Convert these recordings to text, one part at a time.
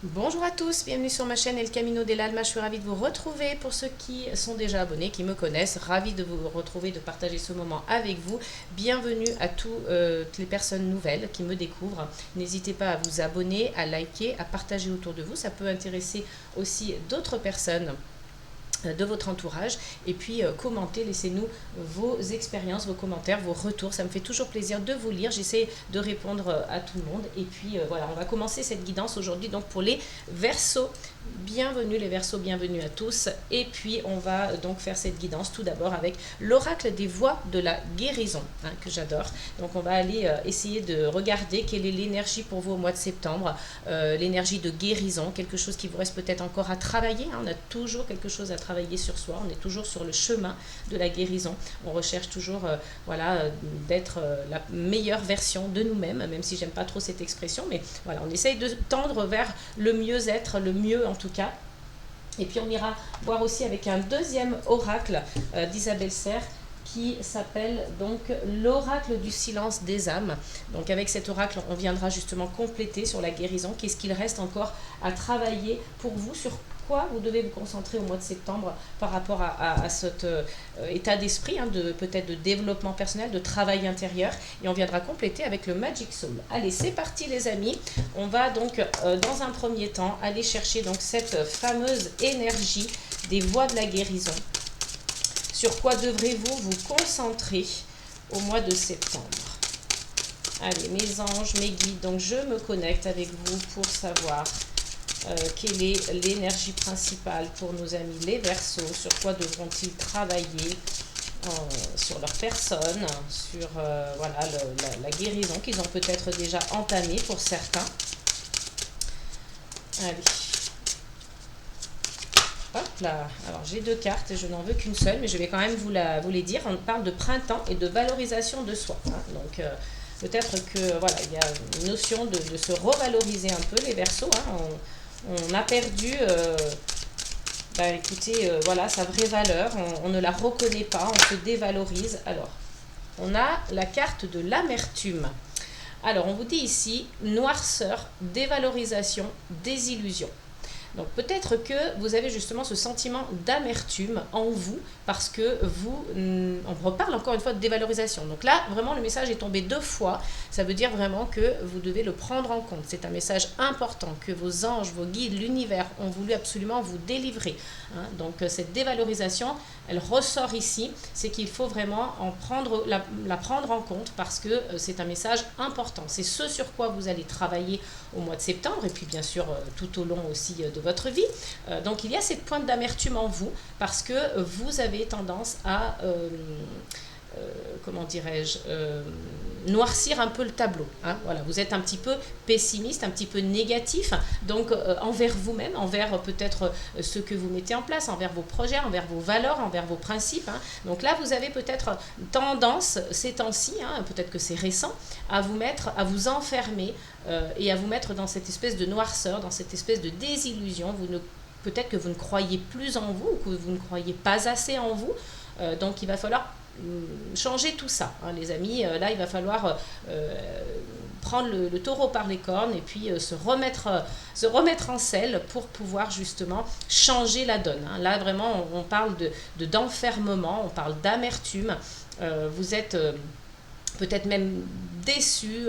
Bonjour à tous, bienvenue sur ma chaîne El Camino del Alma. Je suis ravie de vous retrouver. Pour ceux qui sont déjà abonnés, qui me connaissent, ravie de vous retrouver, de partager ce moment avec vous. Bienvenue à toutes les personnes nouvelles qui me découvrent. N'hésitez pas à vous abonner, à liker, à partager autour de vous. Ça peut intéresser aussi d'autres personnes de votre entourage, et puis commentez, laissez-nous vos expériences, vos commentaires, vos retours, ça me fait toujours plaisir de vous lire, j'essaie de répondre à tout le monde. Et puis voilà, on va commencer cette guidance aujourd'hui donc pour les Verseaux. Bienvenue les Verseaux, bienvenue à tous. Et puis on va donc faire cette guidance tout d'abord avec l'oracle des voies de la guérison, hein, que j'adore. Donc on va aller essayer de regarder quelle est l'énergie pour vous au mois de septembre, l'énergie de guérison, quelque chose qui vous reste peut-être encore à travailler, hein. On a toujours quelque chose à travailler sur soi, on est toujours sur le chemin de la guérison, on recherche toujours d'être la meilleure version de nous-mêmes, même si j'aime pas trop cette expression, mais voilà, on essaye de tendre vers le mieux-être, le mieux en tout cas. Et puis on ira voir aussi avec un deuxième oracle d'Isabelle Serre qui s'appelle donc l'oracle du silence des âmes. Donc avec cet oracle, on viendra justement compléter sur la guérison. Qu'est-ce qu'il reste encore à travailler pour vous, sur quoi vous devez vous concentrer au mois de septembre par rapport à cet état d'esprit, hein, peut-être de développement personnel, de travail intérieur. Et on viendra compléter avec le Magic Soul. Allez, c'est parti les amis. On va donc dans un premier temps aller chercher donc cette fameuse énergie des voies de la guérison. Sur quoi devrez-vous vous concentrer au mois de septembre? Allez, mes anges, mes guides, donc je me connecte avec vous pour savoir quelle est l'énergie principale pour nos amis les Verseaux. Sur quoi devront-ils travailler sur leur personne, sur voilà, la guérison qu'ils ont peut-être déjà entamée pour certains. Allez. Hop là, alors j'ai deux cartes, je n'en veux qu'une seule, mais je vais quand même vous les dire. On parle de printemps et de valorisation de soi, hein. Donc peut-être que voilà, il y a une notion de se revaloriser un peu les Verseaux, hein. On a perdu, écoutez, voilà, sa vraie valeur, on ne la reconnaît pas, on se dévalorise. Alors, on a la carte de l'amertume. Alors, on vous dit ici, noirceur, dévalorisation, désillusion. Donc peut-être que vous avez justement ce sentiment d'amertume en vous parce que on reparle encore une fois de dévalorisation. Donc là, vraiment, le message est tombé deux fois. Ça veut dire vraiment que vous devez le prendre en compte. C'est un message important que vos anges, vos guides, l'univers ont voulu absolument vous délivrer, hein. Donc cette dévalorisation, elle ressort ici. C'est qu'il faut vraiment la prendre en compte parce que c'est un message important. C'est ce sur quoi vous allez travailler au mois de septembre et puis bien sûr tout au long aussi de votre vie. Donc il y a cette pointe d'amertume en vous parce que vous avez tendance à comment dirais-je, noircir un peu le tableau, hein. Voilà, vous êtes un petit peu pessimiste, un petit peu négatif, donc envers vous-même, envers peut-être ce que vous mettez en place, envers vos projets, envers vos valeurs, envers vos principes, hein. Donc là, vous avez peut-être tendance, ces temps-ci, hein, peut-être que c'est récent, à vous enfermer et à vous mettre dans cette espèce de noirceur, dans cette espèce de désillusion. Peut-être que vous ne croyez plus en vous, ou que vous ne croyez pas assez en vous. Donc il va falloir changer tout ça, hein, les amis. Là, il va falloir prendre le taureau par les cornes et puis se remettre en selle pour pouvoir justement changer la donne, hein. Là, vraiment, on parle d'enfermement, on parle d'amertume. Vous êtes peut-être même déçu,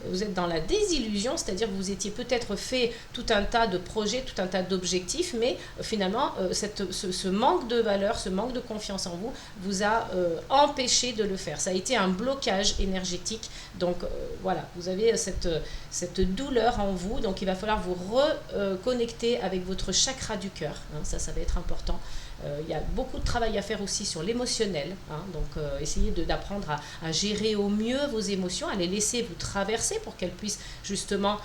vous êtes dans la désillusion, c'est-à-dire que vous étiez peut-être fait tout un tas de projets, tout un tas d'objectifs, mais finalement ce manque de valeur, ce manque de confiance en vous vous a empêché de le faire. Ça a été un blocage énergétique, donc voilà, vous avez cette douleur en vous, donc il va falloir vous reconnecter avec votre chakra du cœur, hein, ça va être important. Il y a beaucoup de travail à faire aussi sur l'émotionnel, hein, donc essayez d'apprendre à gérer au mieux vos émotions, à les laisser vous traverser pour qu'elles puissent justement,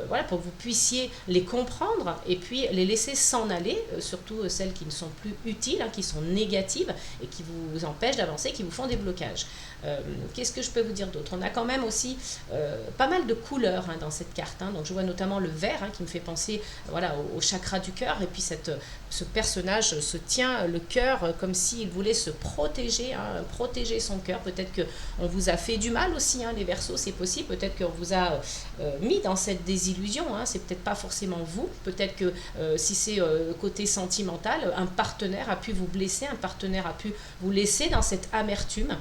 voilà, pour que vous puissiez les comprendre et puis les laisser s'en aller, surtout celles qui ne sont plus utiles, hein, qui sont négatives et qui vous empêchent d'avancer, qui vous font des blocages. Qu'est-ce que je peux vous dire d'autre? On a quand même aussi pas mal de couleurs, hein, dans cette carte, hein. Donc je vois notamment le vert, hein, qui me fait penser voilà, au chakra du cœur, et puis ce personnage se tient le cœur comme s'il voulait se protéger, hein, protéger son cœur. Peut-être qu'on vous a fait du mal aussi, hein, les Verseaux, c'est possible. Peut-être qu'on vous a mis dans cette désillusion, hein, c'est peut-être pas forcément vous. Peut-être que si c'est côté sentimental, un partenaire a pu vous blesser, un partenaire a pu vous laisser dans cette amertume.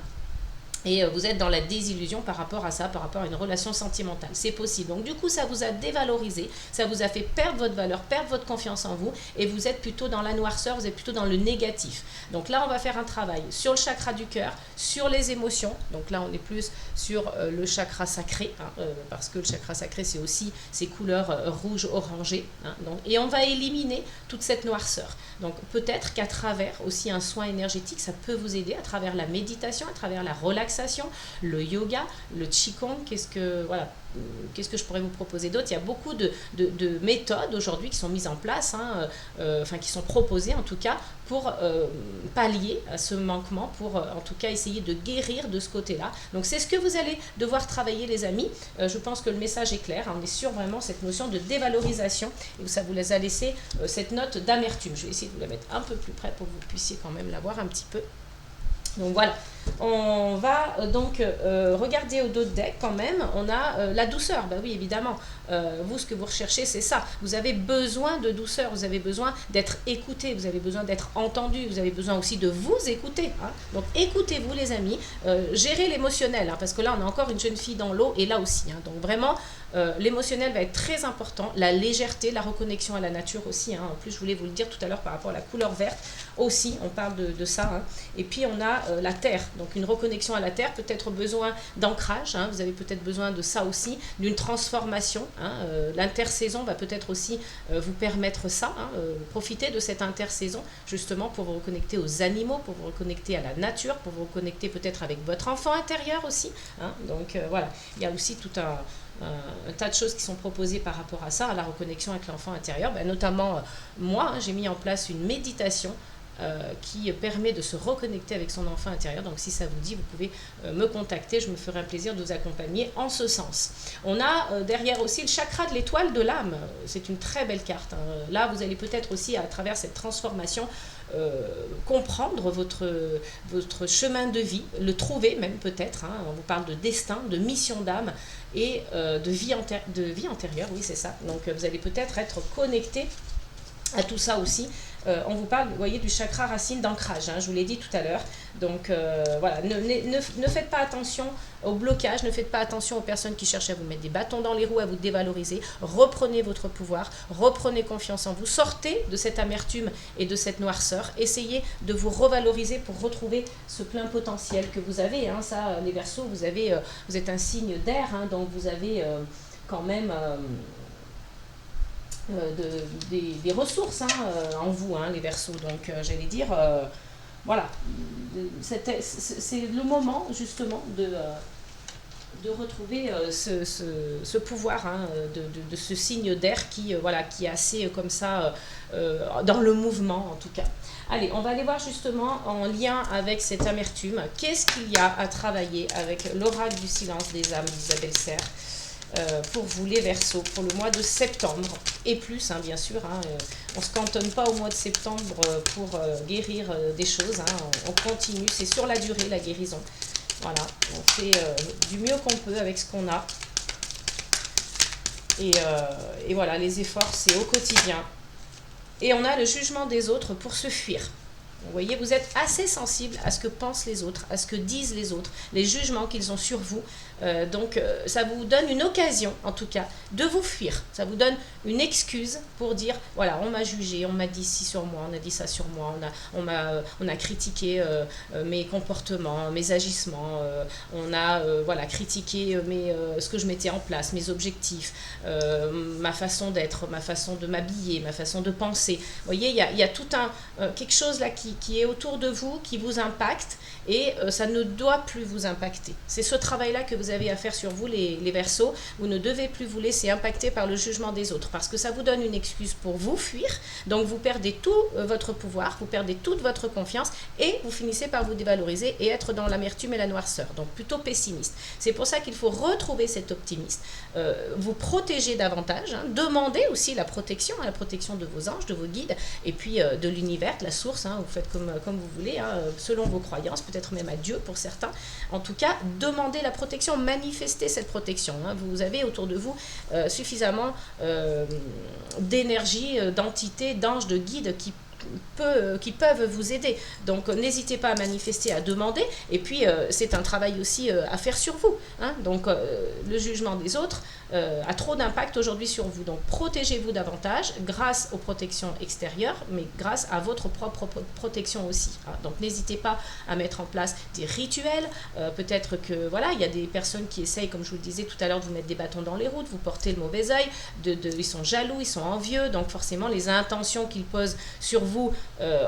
Et vous êtes dans la désillusion par rapport à ça, par rapport à une relation sentimentale. C'est possible. Donc du coup, ça vous a dévalorisé, ça vous a fait perdre votre valeur, perdre votre confiance en vous, et vous êtes plutôt dans la noirceur, vous êtes plutôt dans le négatif. Donc là, on va faire un travail sur le chakra du cœur, sur les émotions. Donc là, on est plus sur le chakra sacré, hein, parce que le chakra sacré, c'est aussi ces couleurs rouge, orangé. Hein, donc, et on va éliminer toute cette noirceur. Donc peut-être qu'à travers aussi un soin énergétique, ça peut vous aider à travers la méditation, à travers la relaxation, le yoga, le qigong, qu'est-ce que je pourrais vous proposer d'autre? Il y a beaucoup de méthodes aujourd'hui qui sont mises en place, hein, qui sont proposées en tout cas pour pallier à ce manquement, pour en tout cas essayer de guérir de ce côté-là. Donc c'est ce que vous allez devoir travailler, les amis. Je pense que le message est clair, hein, on est sur vraiment cette notion de dévalorisation, et ça vous a laissé cette note d'amertume. Je vais essayer de vous la mettre un peu plus près pour que vous puissiez quand même la voir un petit peu. Donc voilà, on va donc regarder au dos de deck quand même, on a la douceur. Bah oui, évidemment, vous, ce que vous recherchez, c'est ça. Vous avez besoin de douceur, vous avez besoin d'être écouté, vous avez besoin d'être entendu, vous avez besoin aussi de vous écouter. Hein. Donc écoutez-vous, les amis, gérez l'émotionnel, hein, parce que là, on a encore une jeune fille dans l'eau, et là aussi. Hein. Donc vraiment, l'émotionnel va être très important, la légèreté, la reconnexion à la nature aussi. Hein. En plus, je voulais vous le dire tout à l'heure par rapport à la couleur verte aussi, on parle de ça. Hein. Et puis, on a la terre, donc une reconnexion à la terre, peut-être besoin d'ancrage, hein. Vous avez peut-être besoin de ça aussi, d'une transformation. Hein. L'intersaison va peut-être aussi vous permettre ça. Hein. Profitez de cette intersaison justement pour vous reconnecter aux animaux, pour vous reconnecter à la nature, pour vous reconnecter peut-être avec votre enfant intérieur aussi. Hein. Donc voilà, il y a aussi tout un tas de choses qui sont proposées par rapport à ça, à la reconnexion avec l'enfant intérieur. Ben, notamment, moi, hein, j'ai mis en place une méditation qui permet de se reconnecter avec son enfant intérieur. Donc si ça vous dit, vous pouvez me contacter, je me ferai un plaisir de vous accompagner en ce sens. On a derrière aussi le chakra de l'étoile de l'âme. C'est une très belle carte. Hein. Là, vous allez peut-être aussi, à travers cette transformation, comprendre votre chemin de vie, le trouver même peut-être. Hein. On vous parle de destin, de mission d'âme et de vie antérieure, oui c'est ça. Donc vous allez peut-être être connecté à tout ça aussi. On vous parle, vous voyez, du chakra racine d'ancrage, hein, je vous l'ai dit tout à l'heure. Donc voilà, ne faites pas attention au blocage, ne faites pas attention aux personnes qui cherchent à vous mettre des bâtons dans les roues, à vous dévaloriser. Reprenez votre pouvoir, reprenez confiance en vous, sortez de cette amertume et de cette noirceur, essayez de vous revaloriser pour retrouver ce plein potentiel que vous avez. Hein. Ça, les Verseaux, vous êtes un signe d'air, hein, donc vous avez quand même... des ressources, hein, en vous, hein, les Verseaux. Donc j'allais dire, voilà, c'est le moment justement de retrouver ce pouvoir, hein, de ce signe d'air qui est assez comme ça dans le mouvement en tout cas. Allez, on va aller voir justement en lien avec cette amertume, qu'est-ce qu'il y a à travailler avec l'oracle du silence des âmes d'Isabelle Serre. Pour vous les Verseaux, pour le mois de septembre et plus, hein, bien sûr. Hein, on ne se cantonne pas au mois de septembre pour guérir des choses. Hein, on continue, c'est sur la durée la guérison. Voilà, on fait du mieux qu'on peut avec ce qu'on a. Et voilà, les efforts, c'est au quotidien. Et on a le jugement des autres pour se fuir. Vous voyez, vous êtes assez sensible à ce que pensent les autres, à ce que disent les autres, les jugements qu'ils ont sur vous. Donc, ça vous donne une occasion, en tout cas, de vous fuir. Ça vous donne une excuse pour dire, voilà, on m'a jugé, on m'a dit ci sur moi, on a dit ça sur moi, on a critiqué mes comportements, mes agissements, on a critiqué ce que je mettais en place, mes objectifs, ma façon d'être, ma façon de m'habiller, ma façon de penser. Vous voyez, il y a tout quelque chose là qui est autour de vous, qui vous impacte, et ça ne doit plus vous impacter. C'est ce travail-là que vous avez à faire sur vous, les Verseaux. Vous ne devez plus vous laisser impacter par le jugement des autres, parce que ça vous donne une excuse pour vous fuir, donc vous perdez tout votre pouvoir, vous perdez toute votre confiance, et vous finissez par vous dévaloriser et être dans l'amertume et la noirceur, donc plutôt pessimiste. C'est pour ça qu'il faut retrouver cet optimisme, vous protéger davantage, hein, demandez aussi la protection de vos anges, de vos guides, et puis de l'univers, de la source, hein, vous faites comme vous voulez, hein, selon vos croyances, peut-être même à Dieu pour certains. En tout cas, demandez la protection, manifestez cette protection. Hein. Vous avez autour de vous suffisamment d'énergie, d'entités, d'anges, de guides qui peuvent vous aider. Donc n'hésitez pas à manifester, à demander, et puis c'est un travail aussi à faire sur vous. Hein. Donc le jugement des autres a trop d'impact aujourd'hui sur vous. Donc protégez-vous davantage grâce aux protections extérieures, mais grâce à votre propre protection aussi. Hein. Donc n'hésitez pas à mettre en place des rituels. Peut-être que voilà, il y a des personnes qui essayent, comme je vous le disais tout à l'heure, de vous mettre des bâtons dans les roues, de vous porter le mauvais œil, ils sont jaloux, ils sont envieux, donc forcément les intentions qu'ils posent sur vous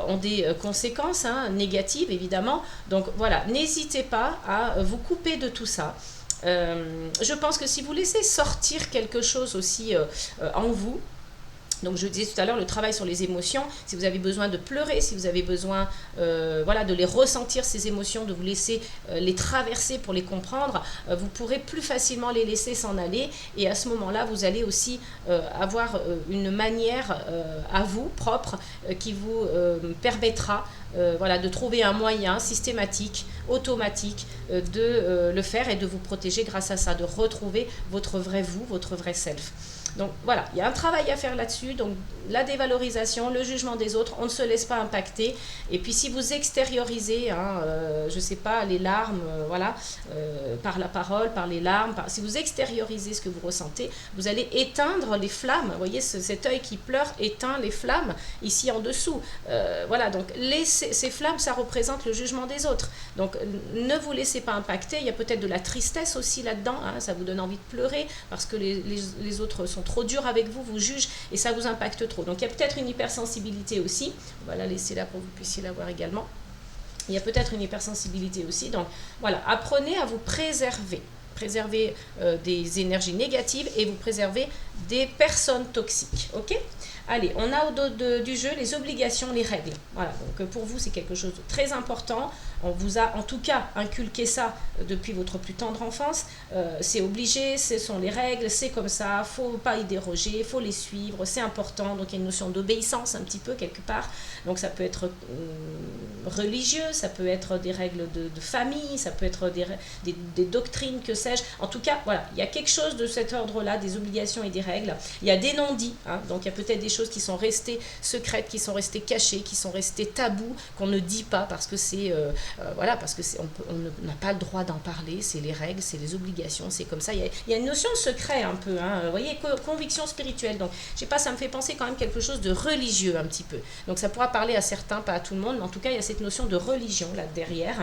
ont des conséquences négatives évidemment. Donc voilà, n'hésitez pas à vous couper de tout ça. Je pense que si vous laissez sortir quelque chose aussi en vous, donc je disais tout à l'heure, le travail sur les émotions, si vous avez besoin de pleurer, si vous avez besoin voilà, de les ressentir, ces émotions, de vous laisser les traverser pour les comprendre, vous pourrez plus facilement les laisser s'en aller, et à ce moment-là, vous allez aussi avoir une manière à vous, propre, qui vous permettra voilà, de trouver un moyen systématique, automatique, de le faire et de vous protéger grâce à ça, de retrouver votre vrai vous, votre vrai self. Donc voilà, il y a un travail à faire là-dessus, donc la dévalorisation, le jugement des autres, on ne se laisse pas impacter. Et puis si vous extériorisez, je ne sais pas, les larmes, voilà, par la parole, par les larmes, si vous extériorisez ce que vous ressentez, vous allez éteindre les flammes. Vous voyez, cet œil qui pleure éteint les flammes ici en dessous. Voilà, donc ces flammes, ça représente le jugement des autres. Donc ne vous laissez pas impacter, il y a peut-être de la tristesse aussi là-dedans, hein, ça vous donne envie de pleurer parce que les autres sont trop durs avec vous, vous jugent et ça vous impacte trop. Donc il y a peut-être une hypersensibilité aussi, on va la laisser là pour que vous puissiez la voir également. Il y a peut-être une hypersensibilité aussi, donc voilà, apprenez à vous préserver. Préserver des énergies négatives et vous préserver des personnes toxiques, ok? Allez, on a au dos du jeu les obligations, les règles. Voilà, donc pour vous, c'est quelque chose de très important. On vous a en tout cas inculqué ça depuis votre plus tendre enfance. C'est obligé, ce sont les règles, c'est comme ça, il ne faut pas y déroger, il faut les suivre, c'est important. Donc il y a une notion d'obéissance un petit peu quelque part. Donc ça peut être religieux, ça peut être des règles de famille, ça peut être des doctrines, que sais-je. En tout cas, voilà, il y a quelque chose de cet ordre-là, des obligations et des règles. Il y a des non-dits, hein, donc il y a peut-être des choses qui sont restées secrètes, qui sont restées cachées, qui sont restées tabous, qu'on ne dit pas parce que c'est voilà, parce que on n'a pas le droit d'en parler, c'est les règles, c'est les obligations, c'est comme ça. Il y a une notion de secret un peu, hein, vous voyez, conviction spirituelle. Donc, je sais pas, ça me fait penser quand même quelque chose de religieux un petit peu. Donc, ça pourra parler à certains, pas à tout le monde, mais en tout cas, il y a cette notion de religion là derrière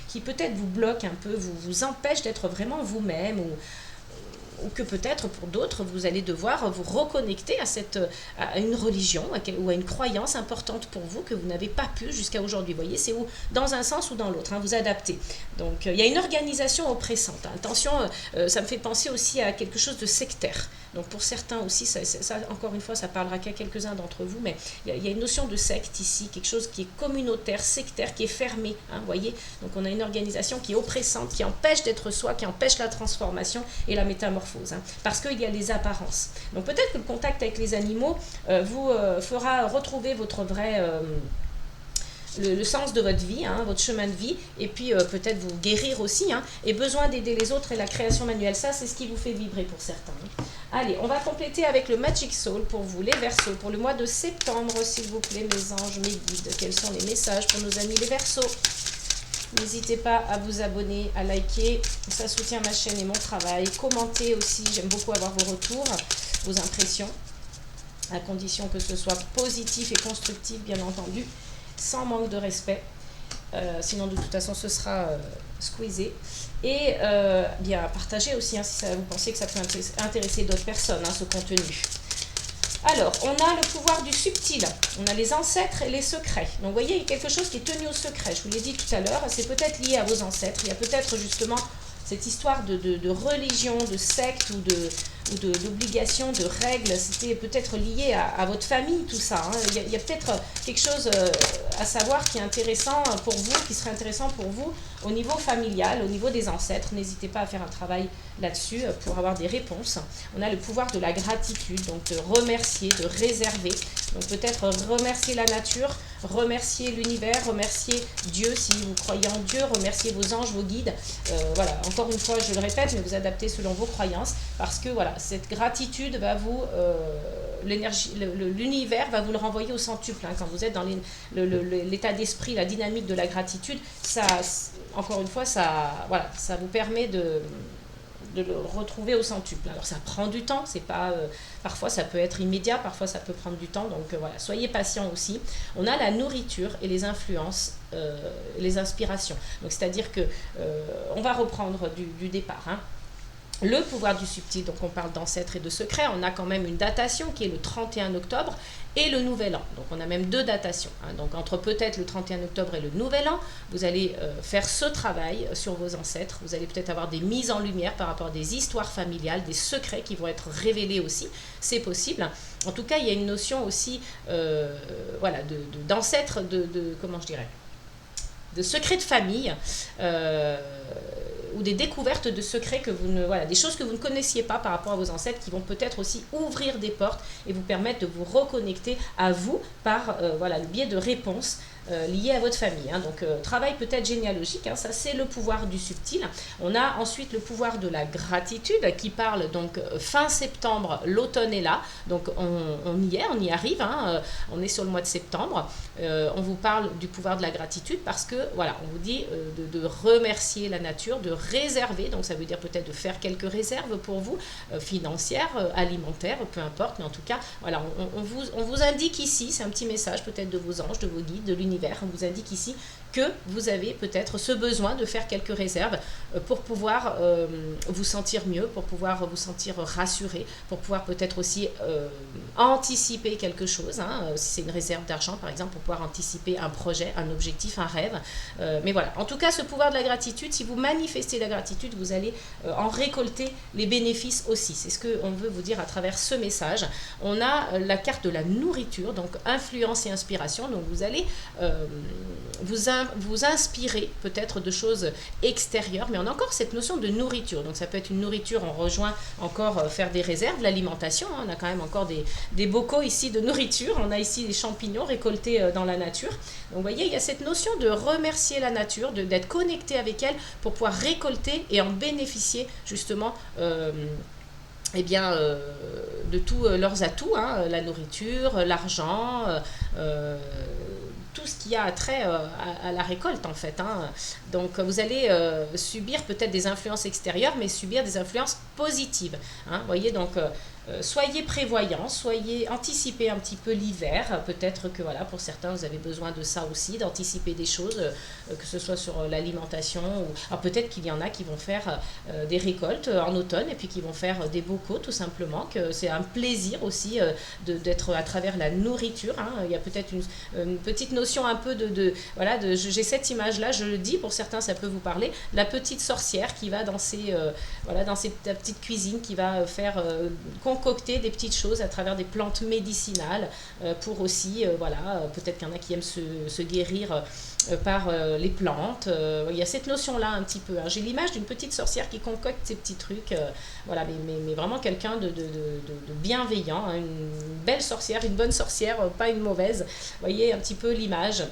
qui peut-être vous bloque un peu, vous empêche d'être vraiment vous-même ou que peut-être pour d'autres, vous allez devoir vous reconnecter à une religion ou à une croyance importante pour vous que vous n'avez pas pu jusqu'à aujourd'hui. Vous voyez, c'est dans un sens ou dans l'autre, hein, vous adaptez. Donc, il y a une organisation oppressante. Hein. Attention, ça me fait penser aussi à quelque chose de sectaire. Donc, pour certains aussi, ça encore une fois, ça parlera qu'à quelques-uns d'entre vous, mais il y a une notion de secte ici, quelque chose qui est communautaire, sectaire, qui est fermé. Hein, vous voyez, donc on a une organisation qui est oppressante, qui empêche d'être soi, qui empêche la transformation et la métamorphose. Hein, parce qu'il y a les apparences. Donc peut-être que le contact avec les animaux vous fera retrouver votre vrai le sens de votre vie, hein, votre chemin de vie, et puis peut-être vous guérir aussi, hein, et besoin d'aider les autres et la création manuelle. Ça, c'est ce qui vous fait vibrer pour certains. Hein. Allez, on va compléter avec le Magic Soul pour vous, les Verseaux, pour le mois de septembre, s'il vous plaît, mes anges, mes guides. Quels sont les messages pour nos amis les Verseaux? N'hésitez pas à vous abonner, à liker, ça soutient ma chaîne et mon travail. Commentez aussi, j'aime beaucoup avoir vos retours, vos impressions, à condition que ce soit positif et constructif, bien entendu, sans manque de respect. Sinon, de toute façon, ce sera squeezé. Et bien, partagez aussi, hein, si vous pensez que ça peut intéresser d'autres personnes, hein, ce contenu. Alors, on a le pouvoir du subtil, on a les ancêtres et les secrets. Donc, vous voyez, il y a quelque chose qui est tenu au secret. Je vous l'ai dit tout à l'heure, c'est peut-être lié à vos ancêtres. Il y a peut-être justement cette histoire de religion, de secte ou d'obligation, de règles. C'était peut-être lié à votre famille, tout ça. Hein. Il y a peut-être quelque chose à savoir qui est intéressant pour vous, qui serait intéressant pour vous au niveau familial, au niveau des ancêtres. N'hésitez pas à faire un travail là-dessus pour avoir des réponses. On a le pouvoir de la gratitude, donc de remercier, de réserver. Donc peut-être remercier la nature, remercier l'univers, remercier Dieu si vous croyez en Dieu, remercier vos anges, vos guides. Voilà, encore une fois, je le répète, mais vous adaptez selon vos croyances, parce que voilà, cette gratitude va vous, l'univers va vous le renvoyer au centuple. Hein, quand vous êtes dans l'état d'esprit, la dynamique de la gratitude, ça, encore une fois, ça, voilà, ça vous permet de le retrouver au centuple. Alors ça prend du temps, c'est pas parfois ça peut être immédiat, parfois ça peut prendre du temps, donc voilà, soyez patient aussi. On a la nourriture et les influences, les inspirations. Donc c'est-à-dire que on va reprendre du départ. Hein. Le pouvoir du subtil, donc on parle d'ancêtres et de secrets, on a quand même une datation qui est le 31 octobre et le nouvel an. Donc on a même deux datations. Hein. Donc entre peut-être le 31 octobre et le nouvel an, vous allez faire ce travail sur vos ancêtres. Vous allez peut-être avoir des mises en lumière par rapport à des histoires familiales, des secrets qui vont être révélés aussi. C'est possible. En tout cas, il y a une notion aussi voilà, d'ancêtres, comment je dirais, de secrets de famille. Ou des découvertes de secrets que vous ne, voilà, des choses que vous ne connaissiez pas par rapport à vos ancêtres qui vont peut-être aussi ouvrir des portes et vous permettre de vous reconnecter à vous par voilà, le biais de réponses liées à votre famille. Hein. Donc travail peut-être généalogique, hein, ça c'est le pouvoir du subtil. On a ensuite le pouvoir de la gratitude qui parle donc fin septembre, l'automne est là, donc on y est, on y arrive, hein, on est sur le mois de septembre. On vous parle du pouvoir de la gratitude parce que voilà, on vous dit de remercier la nature, de réserver, donc ça veut dire peut-être de faire quelques réserves pour vous, financières, alimentaires, peu importe, mais en tout cas, voilà, on vous indique ici, c'est un petit message peut-être de vos anges, de vos guides, de l'univers, on vous indique ici que vous avez peut-être ce besoin de faire quelques réserves pour pouvoir vous sentir mieux, pour pouvoir vous sentir rassuré, pour pouvoir peut-être aussi anticiper quelque chose, hein, si c'est une réserve d'argent par exemple, pour pouvoir anticiper un projet, un objectif, un rêve. Mais voilà, en tout cas ce pouvoir de la gratitude, si vous manifestez la gratitude, vous allez en récolter les bénéfices aussi. C'est ce qu'on veut vous dire à travers ce message. On a la carte de la nourriture, donc influence et inspiration, donc vous allez vous inspirer peut-être de choses extérieures, mais on a encore cette notion de nourriture. Donc ça peut être une nourriture, on rejoint encore faire des réserves, l'alimentation, hein, on a quand même encore des bocaux ici de nourriture, on a ici des champignons récoltés dans la nature. Donc vous voyez, il y a cette notion de remercier la nature, d'être connecté avec elle pour pouvoir récolter et en bénéficier justement eh bien, de tous leurs atouts, hein, la nourriture, l'argent, tout ce qui a trait à la récolte en fait. Hein. Donc vous allez subir peut-être des influences extérieures, mais subir des influences positives. Hein. Vous voyez, donc soyez prévoyants, anticipez un petit peu l'hiver. Peut-être que voilà, pour certains, vous avez besoin de ça aussi, d'anticiper des choses, que ce soit sur l'alimentation. Alors peut-être qu'il y en a qui vont faire des récoltes en automne et puis qui vont faire des bocaux tout simplement, que c'est un plaisir aussi d'être à travers la nourriture. Hein. Il y a peut-être une petite notion un peu voilà, j'ai cette image-là, je le dis, pour certains ça peut vous parler, la petite sorcière qui va dans voilà, dans sa petite cuisine, qui va faire concocter des petites choses à travers des plantes médicinales pour aussi, voilà, peut-être qu'il y en a qui aiment se guérir par les plantes. Il y a cette notion-là un petit peu. Hein. J'ai l'image d'une petite sorcière qui concocte ces petits trucs, voilà, mais vraiment quelqu'un de bienveillant, hein, une belle sorcière, une bonne sorcière, pas une mauvaise. Vous voyez un petit peu l'image.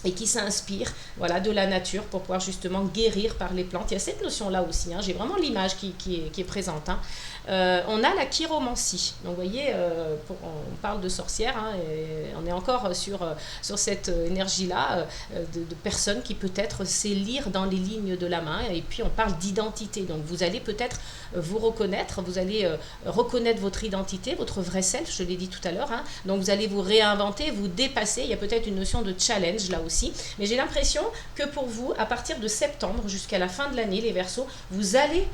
Et qui s'inspire, voilà, de la nature pour pouvoir justement guérir par les plantes. Il y a cette notion-là aussi, hein. J'ai vraiment l'image qui est présente. Hein. On a la chiromancie. Donc vous voyez, on parle de sorcière, hein, et on est encore sur cette énergie-là de personnes qui peut-être sait lire dans les lignes de la main. Et puis on parle d'identité. Donc vous allez peut-être vous reconnaître, vous allez reconnaître votre identité, votre vrai self, je l'ai dit tout à l'heure. Hein. Donc vous allez vous réinventer, vous dépasser. Il y a peut-être une notion de challenge là aussi. Mais j'ai l'impression que pour vous, à partir de septembre jusqu'à la fin de l'année, les Verseaux, vous allez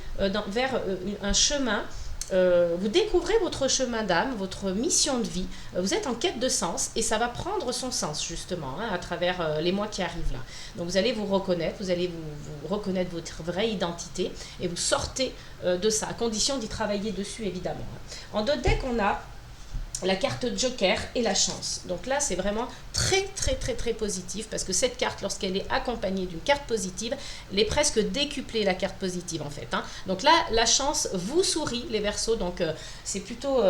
vers un chemin. Vous découvrez votre chemin d'âme, votre mission de vie, vous êtes en quête de sens et ça va prendre son sens justement, hein, à travers les mois qui arrivent là. Donc vous allez vous reconnaître, vous allez vous reconnaître votre vraie identité et vous sortez de ça, à condition d'y travailler dessus évidemment. En d'autres decks, on a la carte Joker et la chance. Donc là, c'est vraiment très, très, très, très positif parce que cette carte, lorsqu'elle est accompagnée d'une carte positive, elle est presque décuplée, la carte positive en fait. Donc là, la chance vous sourit, les Verseaux, donc c'est plutôt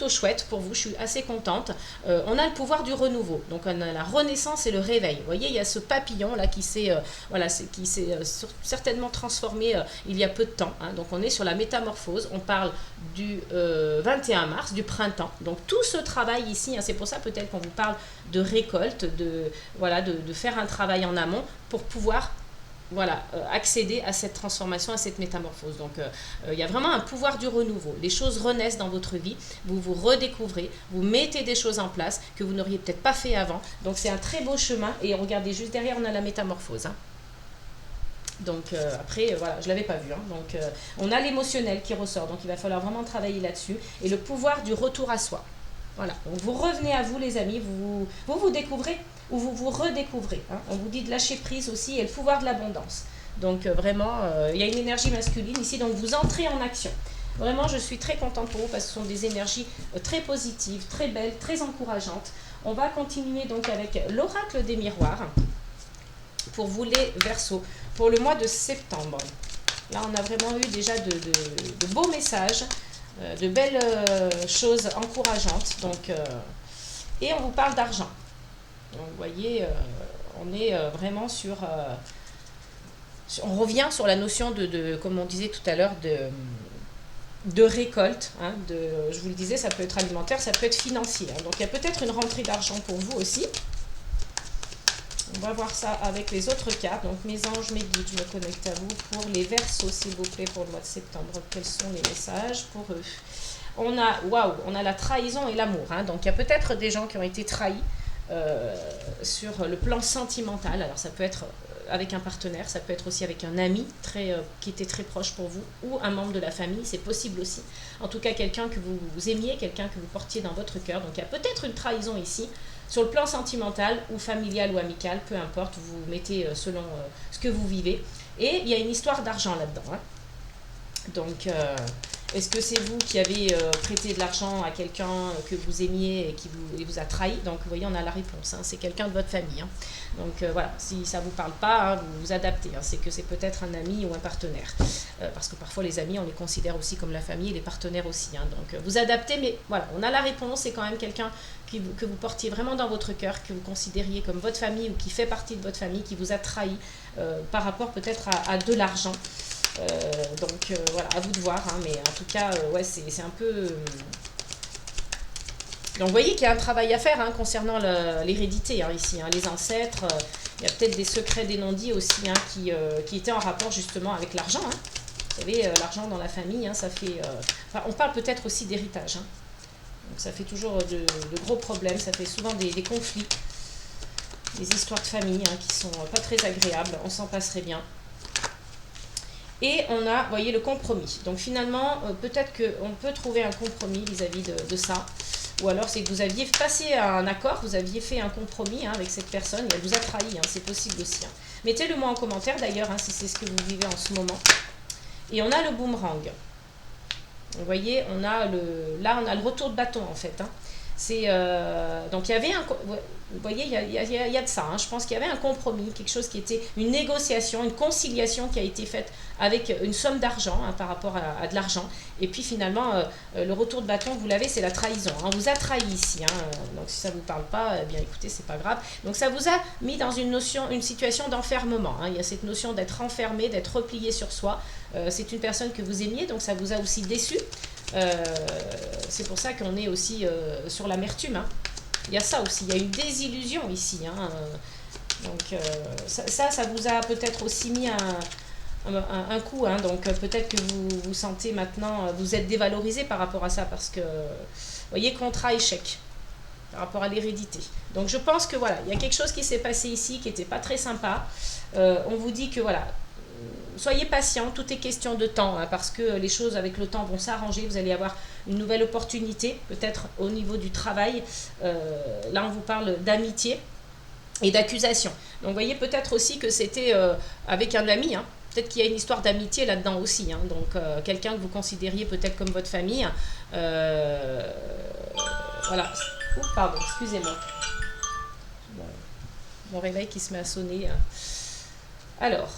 chouette pour vous, je suis assez contente. On a le pouvoir du renouveau, donc on a la renaissance et le réveil. Vous voyez, il y a ce papillon là qui s'est certainement transformé il y a peu de temps. Donc on est sur la métamorphose, on parle du 21 mars, du printemps. Donc tout ce travail ici, c'est pour ça peut-être qu'on vous parle de récolte, de faire un travail en amont pour pouvoir accéder à cette transformation, à cette métamorphose. Donc il y a vraiment un pouvoir du renouveau. Les choses renaissent dans votre vie, vous vous redécouvrez, vous mettez des choses en place que vous n'auriez peut-être pas fait avant. Donc c'est un très beau chemin et regardez, juste derrière on a la métamorphose. Donc après, je ne l'avais pas vu. Donc on a l'émotionnel qui ressort, donc il va falloir vraiment travailler là-dessus. Et le pouvoir du retour à soi. Voilà, donc vous revenez à vous les amis, vous découvrez ou vous vous redécouvrez. On vous dit de lâcher prise aussi et le pouvoir de l'abondance. Donc vraiment, il y a une énergie masculine ici, donc vous entrez en action. Vraiment, je suis très contente pour vous parce que ce sont des énergies très positives, très belles, très encourageantes. On va continuer donc avec l'oracle des miroirs pour vous les Verseaux, pour le mois de septembre. Là, on a vraiment eu déjà de beaux messages, de belles choses encourageantes. Donc, et on vous parle d'argent. Donc, vous voyez, on est vraiment sur... on revient sur la notion comme on disait tout à l'heure, de récolte. Je vous le disais, ça peut être alimentaire, ça peut être financier. Donc, il y a peut-être une rentrée d'argent pour vous aussi. On va voir ça avec les autres cartes. Donc, mes anges, mes guides, je me connecte à vous pour les Verseaux, s'il vous plaît, pour le mois de septembre. Quels sont les messages pour eux? On a la trahison et l'amour. Donc, il y a peut-être des gens qui ont été trahis sur le plan sentimental. Alors, ça peut être avec un partenaire, ça peut être aussi avec un ami qui était très proche pour vous ou un membre de la famille, c'est possible aussi. En tout cas, quelqu'un que vous aimiez, quelqu'un que vous portiez dans votre cœur. Donc, il y a peut-être une trahison ici. Sur le plan sentimental ou familial ou amical, peu importe, vous mettez selon ce que vous vivez. Et il y a une histoire d'argent là-dedans. Donc, est-ce que c'est vous qui avez prêté de l'argent à quelqu'un que vous aimiez et qui vous a trahi? Donc, vous voyez, on a la réponse. C'est quelqu'un de votre famille. Donc, voilà, si ça ne vous parle pas, vous vous adaptez. C'est que c'est peut-être un ami ou un partenaire. Parce que parfois, les amis, on les considère aussi comme la famille et les partenaires aussi. Donc, vous adaptez, mais voilà, on a la réponse. C'est quand même quelqu'un que vous portiez vraiment dans votre cœur, que vous considériez comme votre famille ou qui fait partie de votre famille, qui vous a trahi par rapport peut-être à de l'argent. Donc voilà, à vous de voir, mais en tout cas, c'est un peu... Donc vous voyez qu'il y a un travail à faire concernant l'hérédité ici, les ancêtres. Il y a peut-être des secrets, des non-dits aussi qui étaient en rapport justement avec l'argent. Vous savez, l'argent dans la famille, ça fait... on parle peut-être aussi d'héritage. Donc ça fait toujours de gros problèmes, ça fait souvent des conflits, des histoires de famille qui sont pas très agréables, on s'en passerait bien. Et on a, vous voyez, le compromis. Donc finalement, peut-être qu'on peut trouver un compromis vis-à-vis de ça. Ou alors c'est que vous aviez passé un accord, vous aviez fait un compromis avec cette personne, et elle vous a trahi, c'est possible aussi. Mettez-le moi en commentaire d'ailleurs, si c'est ce que vous vivez en ce moment. Et on a le boomerang. Vous voyez, là on a le retour de bâton en fait. Donc il y avait vous voyez, il y a de ça. Je pense qu'il y avait un compromis, quelque chose qui était une négociation, une conciliation qui a été faite avec une somme d'argent par rapport à de l'argent. Et puis finalement, le retour de bâton, vous l'avez, c'est la trahison. On vous a trahi ici. Donc si ça ne vous parle pas, eh bien écoutez, c'est pas grave. Donc ça vous a mis dans une situation d'enfermement. Il y a cette notion d'être enfermé, d'être replié sur soi. C'est une personne que vous aimiez, donc ça vous a aussi déçu. C'est pour ça qu'on est aussi sur l'amertume. Il y a ça aussi, il y a une désillusion ici. Donc ça vous a peut-être aussi mis un coup. Donc peut-être que vous vous sentez maintenant, vous êtes dévalorisé par rapport à ça parce que, vous voyez, contrat échec par rapport à l'hérédité. Donc je pense que voilà, il y a quelque chose qui s'est passé ici qui n'était pas très sympa. On vous dit que voilà, soyez patient, tout est question de temps, parce que les choses avec le temps vont s'arranger, vous allez avoir une nouvelle opportunité, peut-être au niveau du travail. Là on vous parle d'amitié et d'accusation. Donc vous voyez peut-être aussi que c'était avec un ami, peut-être qu'il y a une histoire d'amitié là-dedans aussi, donc quelqu'un que vous considériez peut-être comme votre famille, voilà. Oups, pardon, excusez-moi. Mon réveil qui se met à sonner. Alors,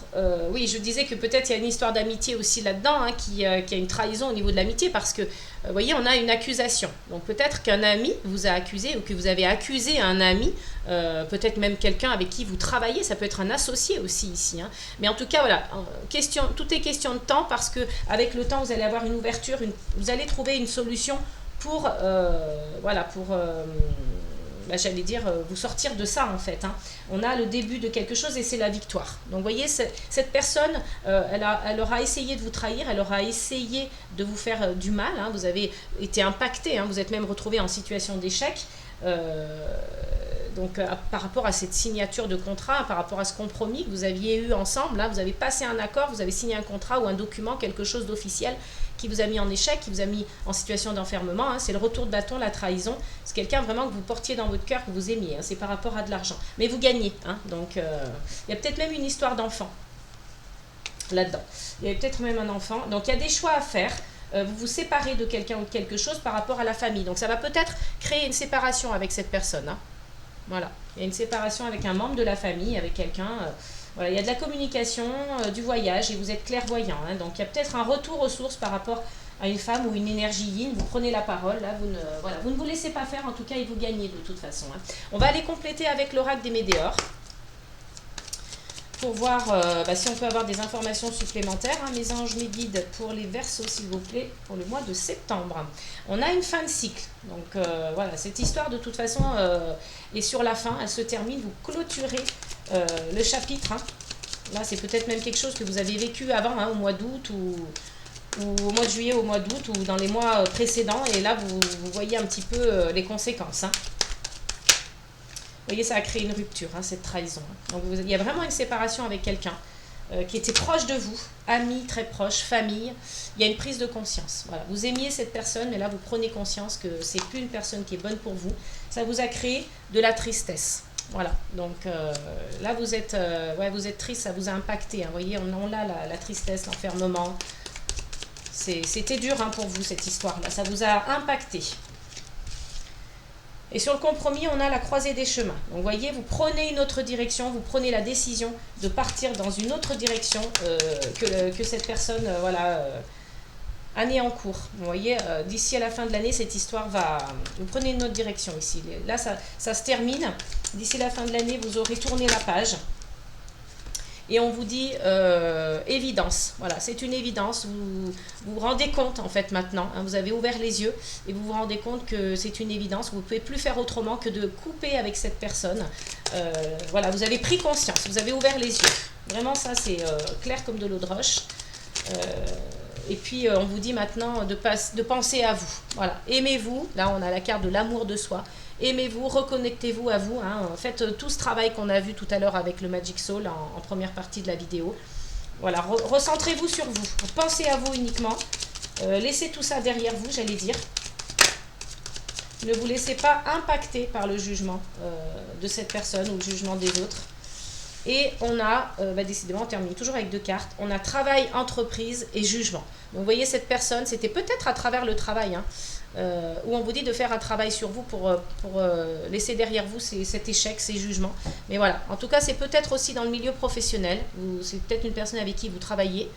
oui, je disais que peut-être il y a une histoire d'amitié aussi là-dedans, hein, qui a une trahison au niveau de l'amitié, parce que, vous voyez, on a une accusation. Donc peut-être qu'un ami vous a accusé, ou que vous avez accusé un ami, peut-être même quelqu'un avec qui vous travaillez, ça peut être un associé aussi ici. Hein. Mais en tout cas, voilà, tout est question de temps, parce que avec le temps, vous allez avoir une ouverture, vous allez trouver une solution pour, voilà, pour... j'allais dire, vous sortir de ça en fait. Hein. On a le début de quelque chose et c'est la victoire. Donc vous voyez, cette personne, elle aura essayé de vous trahir, elle aura essayé de vous faire du mal. Hein. Vous avez été impacté, hein. Vous êtes même retrouvé en situation d'échec. Donc par rapport à cette signature de contrat, par rapport à ce compromis que vous aviez eu ensemble, là, vous avez passé un accord, vous avez signé un contrat ou un document, quelque chose d'officiel qui vous a mis en échec, qui vous a mis en situation d'enfermement. Hein. C'est le retour de bâton, la trahison. C'est quelqu'un vraiment que vous portiez dans votre cœur, que vous aimiez. Hein. C'est par rapport à de l'argent. Mais vous gagnez. Hein. Donc il y a peut-être même une histoire d'enfant là-dedans. Il y a peut-être même un enfant. Donc il y a des choix à faire. Vous vous séparez de quelqu'un ou de quelque chose par rapport à la famille. Donc ça va peut-être créer une séparation avec cette personne. Hein. Voilà, il y a une séparation avec un membre de la famille, avec quelqu'un. Voilà, il y a de la communication, du voyage, et vous êtes clairvoyant. Hein, donc il y a peut-être un retour aux sources par rapport à une femme ou une énergie yin. Vous prenez la parole, là, vous ne vous laissez pas faire, en tout cas, et vous gagnez de toute façon. Hein. On va aller compléter avec l'oracle des Médéors pour voir si on peut avoir des informations supplémentaires. Hein, mes anges, mes guides, pour les Verseaux, s'il vous plaît, pour le mois de septembre. On a une fin de cycle. Donc voilà, cette histoire, de toute façon, est sur la fin. Elle se termine. Vous clôturez le chapitre. Hein. Là, c'est peut-être même quelque chose que vous avez vécu avant, hein, au mois d'août ou au mois de juillet, au mois d'août, ou dans les mois précédents. Et là, vous voyez un petit peu les conséquences. Hein. Vous voyez, ça a créé une rupture, hein, cette trahison. Donc, il y a vraiment une séparation avec quelqu'un qui était proche de vous, ami très proche, famille. Il y a une prise de conscience. Voilà. Vous aimiez cette personne, mais là, vous prenez conscience que c'est plus une personne qui est bonne pour vous. Ça vous a créé de la tristesse. Voilà. Donc, là, vous êtes triste, ça vous a impacté. Hein. Vous voyez, on a la tristesse, l'enfermement. C'était dur, hein, pour vous, cette histoire-là. Ça vous a impacté. Et sur le compromis, on a la croisée des chemins. Donc, vous voyez, vous prenez une autre direction, vous prenez la décision de partir dans une autre direction que cette personne année en cours. Vous voyez, d'ici à la fin de l'année, cette histoire va... Vous prenez une autre direction ici. Là, ça se termine. D'ici la fin de l'année, vous aurez tourné la page. Et on vous dit évidence. Voilà, c'est une évidence. Vous vous rendez compte, en fait, maintenant. Hein, vous avez ouvert les yeux et vous vous rendez compte que c'est une évidence. Vous ne pouvez plus faire autrement que de couper avec cette personne. Voilà, vous avez pris conscience. Vous avez ouvert les yeux. Vraiment, ça, c'est clair comme de l'eau de roche. Et puis, on vous dit maintenant de penser à vous. Voilà, aimez-vous. Là, on a la carte de l'amour de soi. Aimez-vous, reconnectez-vous à vous. Hein. Faites tout ce travail qu'on a vu tout à l'heure avec le Magic Soul en première partie de la vidéo. Voilà, recentrez-vous sur vous. Pensez à vous uniquement. Laissez tout ça derrière vous, j'allais dire. Ne vous laissez pas impacter par le jugement de cette personne ou le jugement des autres. Et on a, décidément, on termine toujours avec deux cartes. On a travail, entreprise et jugement. Donc, vous voyez, cette personne, c'était peut-être à travers le travail, hein, où on vous dit de faire un travail sur vous pour laisser derrière vous cet échec, ces jugements. Mais voilà, en tout cas, c'est peut-être aussi dans le milieu professionnel. C'est peut-être une personne avec qui vous travaillez,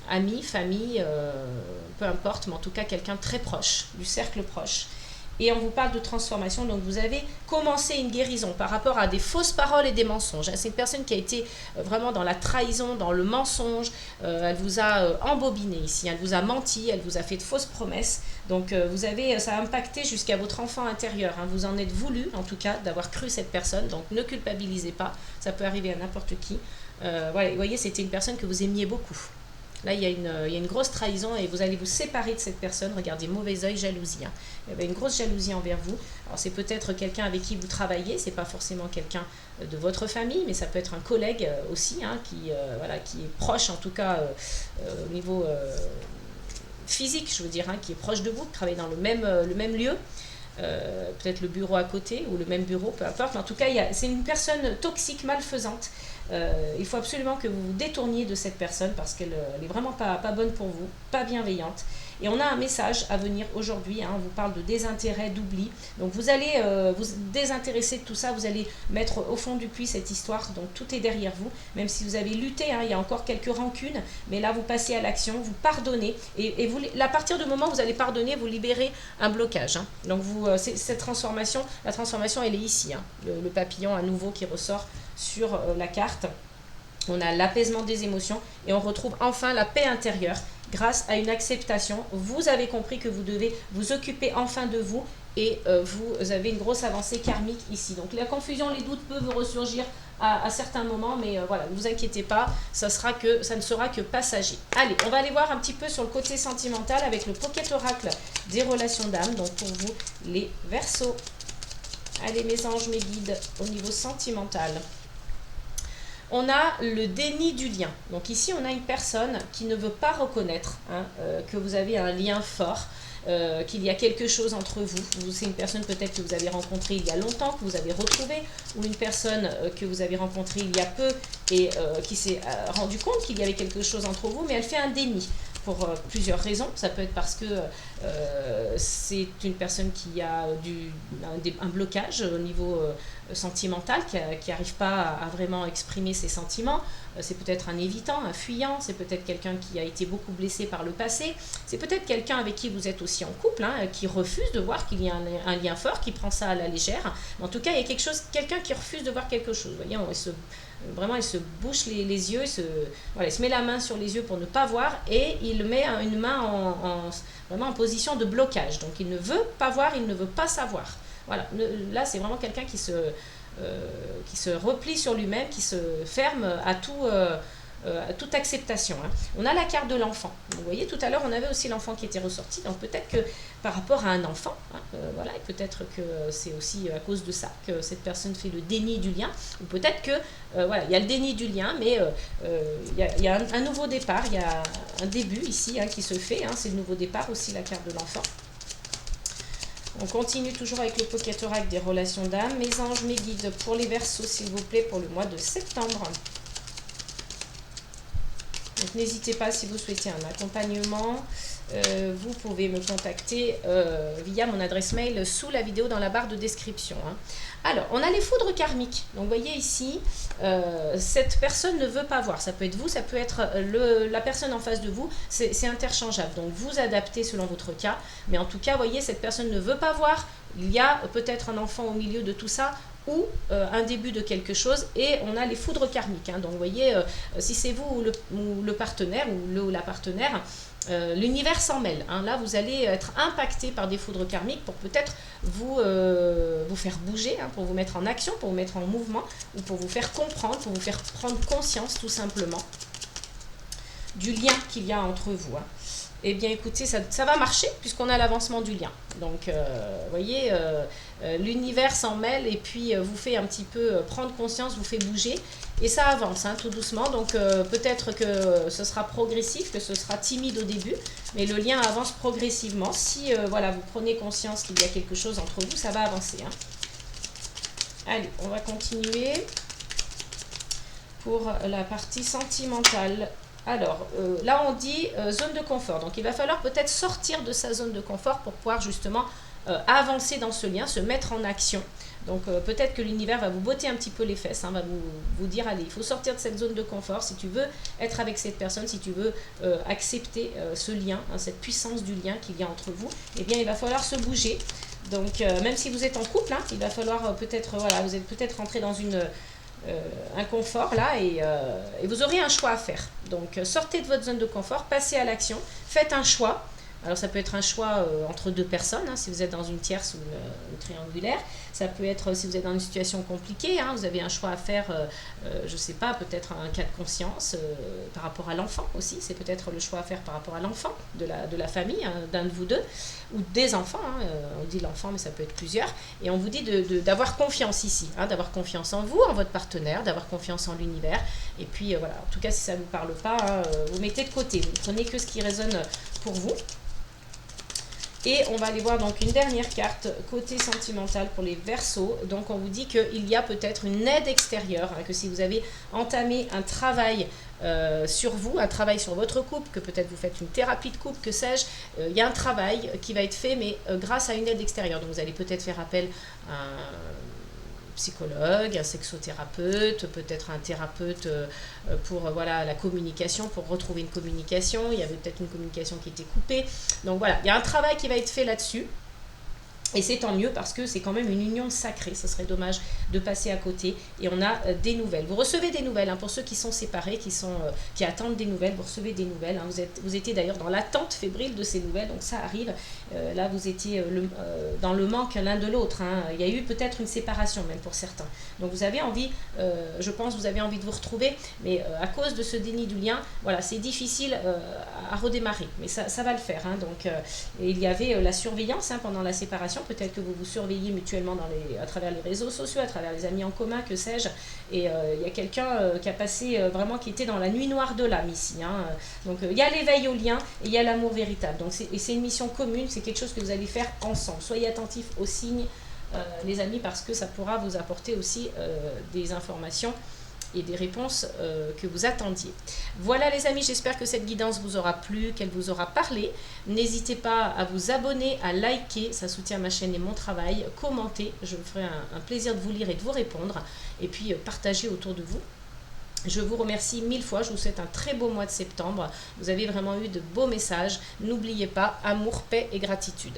amis, famille, peu importe, mais en tout cas, quelqu'un de très proche, du cercle proche. Et on vous parle de transformation, donc vous avez commencé une guérison par rapport à des fausses paroles et des mensonges. C'est une personne qui a été vraiment dans la trahison, dans le mensonge. Elle vous a embobiné ici, elle vous a menti, elle vous a fait de fausses promesses. Donc ça a impacté jusqu'à votre enfant intérieur. Hein. Vous en êtes voulu, en tout cas, d'avoir cru cette personne. Donc ne culpabilisez pas, ça peut arriver à n'importe qui. Voilà, vous voyez, c'était une personne que vous aimiez beaucoup. Là, il y a une grosse trahison et vous allez vous séparer de cette personne. Regardez, mauvais œil, jalousie. Hein. Il y avait une grosse jalousie envers vous. Alors, c'est peut-être quelqu'un avec qui vous travaillez. C'est pas forcément quelqu'un de votre famille, mais ça peut être un collègue aussi, hein, qui est proche, en tout cas, au niveau physique, je veux dire, hein, qui est proche de vous, qui travaille dans le même lieu. Peut-être le bureau à côté ou le même bureau, peu importe. Mais en tout cas, c'est une personne toxique, malfaisante. Il faut absolument que vous vous détourniez de cette personne parce qu'elle n'est vraiment pas bonne pour vous, pas bienveillante. Et on a un message à venir aujourd'hui, hein, on vous parle de désintérêt, d'oubli. Donc vous allez vous désintéresser de tout ça, vous allez mettre au fond du puits cette histoire, donc tout est derrière vous, même si vous avez lutté, hein, il y a encore quelques rancunes, mais là vous passez à l'action, vous pardonnez, et vous, à partir du moment où vous allez pardonner, vous libérez un blocage. Hein. Donc cette transformation, la transformation elle est ici, hein, le papillon à nouveau qui ressort sur la carte. On a l'apaisement des émotions et on retrouve enfin la paix intérieure grâce à une acceptation. Vous avez compris que vous devez vous occuper enfin de vous et vous avez une grosse avancée karmique ici. Donc la confusion, les doutes peuvent ressurgir à certains moments, mais voilà, ne vous inquiétez pas, ça ne sera que passager. Allez, on va aller voir un petit peu sur le côté sentimental avec le Pocket Oracle des relations d'âme, donc pour vous les Verseaux. Allez mes anges, mes guides, au niveau sentimental. On a le déni du lien. Donc ici, on a une personne qui ne veut pas reconnaître hein, que vous avez un lien fort, qu'il y a quelque chose entre vous. C'est une personne peut-être que vous avez rencontrée il y a longtemps, que vous avez retrouvée, ou une personne que vous avez rencontrée il y a peu et qui s'est rendu compte qu'il y avait quelque chose entre vous, mais elle fait un déni. Pour plusieurs raisons. Ça peut être parce que c'est une personne qui a un blocage au niveau sentimental, qui n'arrive pas à vraiment exprimer ses sentiments. C'est peut-être un évitant, un fuyant, c'est peut-être quelqu'un qui a été beaucoup blessé par le passé, c'est peut-être quelqu'un avec qui vous êtes aussi en couple, hein, qui refuse de voir qu'il y a un lien fort, qui prend ça à la légère. En tout cas, il y a quelqu'un qui refuse de voir quelque chose. Vous voyez, vraiment, il se bouche les yeux, il se met la main sur les yeux pour ne pas voir et il met une main vraiment en position de blocage. Donc, il ne veut pas voir, il ne veut pas savoir. Voilà, là, c'est vraiment quelqu'un qui se replie sur lui-même, qui se ferme à toute acceptation. Hein. On a la carte de l'enfant. Vous voyez, tout à l'heure, on avait aussi l'enfant qui était ressorti. Donc, peut-être que par rapport à un enfant, hein, voilà, et peut-être que c'est aussi à cause de ça que cette personne fait le déni du lien. Ou peut-être que, voilà, il y a le déni du lien, mais il y a un nouveau départ, il y a un début ici hein, qui se fait. Hein, c'est le nouveau départ aussi, la carte de l'enfant. On continue toujours avec le Pocket Oracle des relations d'âme. Mes anges, mes guides, pour les Verseaux, s'il vous plaît, pour le mois de septembre. Donc n'hésitez pas si vous souhaitez un accompagnement. Vous pouvez me contacter via mon adresse mail sous la vidéo dans la barre de description. Hein. Alors, on a les foudres karmiques. Donc, vous voyez ici, cette personne ne veut pas voir. Ça peut être vous, ça peut être la personne en face de vous. C'est interchangeable. Donc, vous adaptez selon votre cas. Mais en tout cas, vous voyez, cette personne ne veut pas voir. Il y a peut-être un enfant au milieu de tout ça ou un début de quelque chose. Et on a les foudres karmiques. Hein. Donc, vous voyez, si c'est vous ou le partenaire ou le ou la partenaire, l'univers s'en mêle. Hein. Là, vous allez être impacté par des foudres karmiques pour peut-être vous faire bouger, hein, pour vous mettre en action, pour vous mettre en mouvement, ou pour vous faire comprendre, pour vous faire prendre conscience tout simplement du lien qu'il y a entre vous. Hein. Eh bien, écoutez, ça va marcher puisqu'on a l'avancement du lien. Donc, vous voyez, l'univers s'en mêle et puis vous fait un petit peu prendre conscience, vous fait bouger. Et ça avance, hein, tout doucement. Donc, peut-être que ce sera progressif, que ce sera timide au début. Mais le lien avance progressivement. Si, voilà, vous prenez conscience qu'il y a quelque chose entre vous, ça va avancer. Hein. Allez, on va continuer pour la partie sentimentale. Alors, là on dit zone de confort, donc il va falloir peut-être sortir de sa zone de confort pour pouvoir justement avancer dans ce lien, se mettre en action. Donc peut-être que l'univers va vous botter un petit peu les fesses, hein, va vous dire allez, il faut sortir de cette zone de confort si tu veux être avec cette personne, si tu veux accepter ce lien, hein, cette puissance du lien qu'il y a entre vous, eh bien il va falloir se bouger. Donc même si vous êtes en couple, hein, il va falloir peut-être, voilà, vous êtes peut-être rentré dans un confort là et vous aurez un choix à faire. Donc sortez de votre zone de confort, passez à l'action, faites un choix. Alors ça peut être un choix entre deux personnes, hein, si vous êtes dans une tierce ou une triangulaire. Ça peut être si vous êtes dans une situation compliquée, hein, vous avez un choix à faire, je ne sais pas, peut-être un cas de conscience par rapport à l'enfant aussi. C'est peut-être le choix à faire par rapport à l'enfant de la famille, hein, d'un de vous deux, ou des enfants. Hein, on dit l'enfant, mais ça peut être plusieurs. Et on vous dit d'avoir confiance ici, hein, d'avoir confiance en vous, en votre partenaire, d'avoir confiance en l'univers. Et puis voilà, en tout cas, si ça ne vous parle pas, hein, vous mettez de côté. Vous prenez que ce qui résonne pour vous. Et on va aller voir donc une dernière carte côté sentimental pour les Verseaux. Donc on vous dit qu'il y a peut-être une aide extérieure, hein, que si vous avez entamé un travail sur vous, un travail sur votre couple, que peut-être vous faites une thérapie de couple, que sais-je, il y a un travail qui va être fait, mais grâce à une aide extérieure. Donc vous allez peut-être faire appel à un psychologue, un sexothérapeute, peut-être un thérapeute pour voilà, la communication, pour retrouver une communication. Il y avait peut-être une communication qui était coupée. Donc voilà, il y a un travail qui va être fait là-dessus. Et c'est tant mieux parce que c'est quand même une union sacrée. Ce serait dommage de passer à côté. Et on a des nouvelles. Vous recevez des nouvelles, hein, pour ceux qui sont séparés, qui attendent des nouvelles. Vous recevez des nouvelles. Hein. Vous étiez d'ailleurs dans l'attente fébrile de ces nouvelles. Donc ça arrive. Là, vous étiez dans le manque l'un de l'autre. Hein. Il y a eu peut-être une séparation même pour certains. Donc vous avez envie, je pense, vous avez envie de vous retrouver. Mais à cause de ce déni du lien, voilà, c'est difficile à redémarrer. Mais ça va le faire. Hein. Donc il y avait la surveillance, hein, pendant la séparation. Peut-être que vous vous surveillez mutuellement à travers les réseaux sociaux, à travers les amis en commun, que sais-je. Et il y a quelqu'un qui a passé vraiment, qui était dans la nuit noire de l'âme ici. Hein. Donc il y a l'éveil au lien et il y a l'amour véritable. Donc c'est une mission commune, c'est quelque chose que vous allez faire ensemble. Soyez attentifs aux signes, les amis, parce que ça pourra vous apporter aussi des informations et des réponses que vous attendiez. Voilà les amis, j'espère que cette guidance vous aura plu, qu'elle vous aura parlé. N'hésitez pas à vous abonner, à liker, ça soutient ma chaîne et mon travail. Commentez, je me ferai un plaisir de vous lire et de vous répondre. Et puis partagez autour de vous. Je vous remercie 1000 fois, je vous souhaite un très beau mois de septembre. Vous avez vraiment eu de beaux messages. N'oubliez pas, amour, paix et gratitude.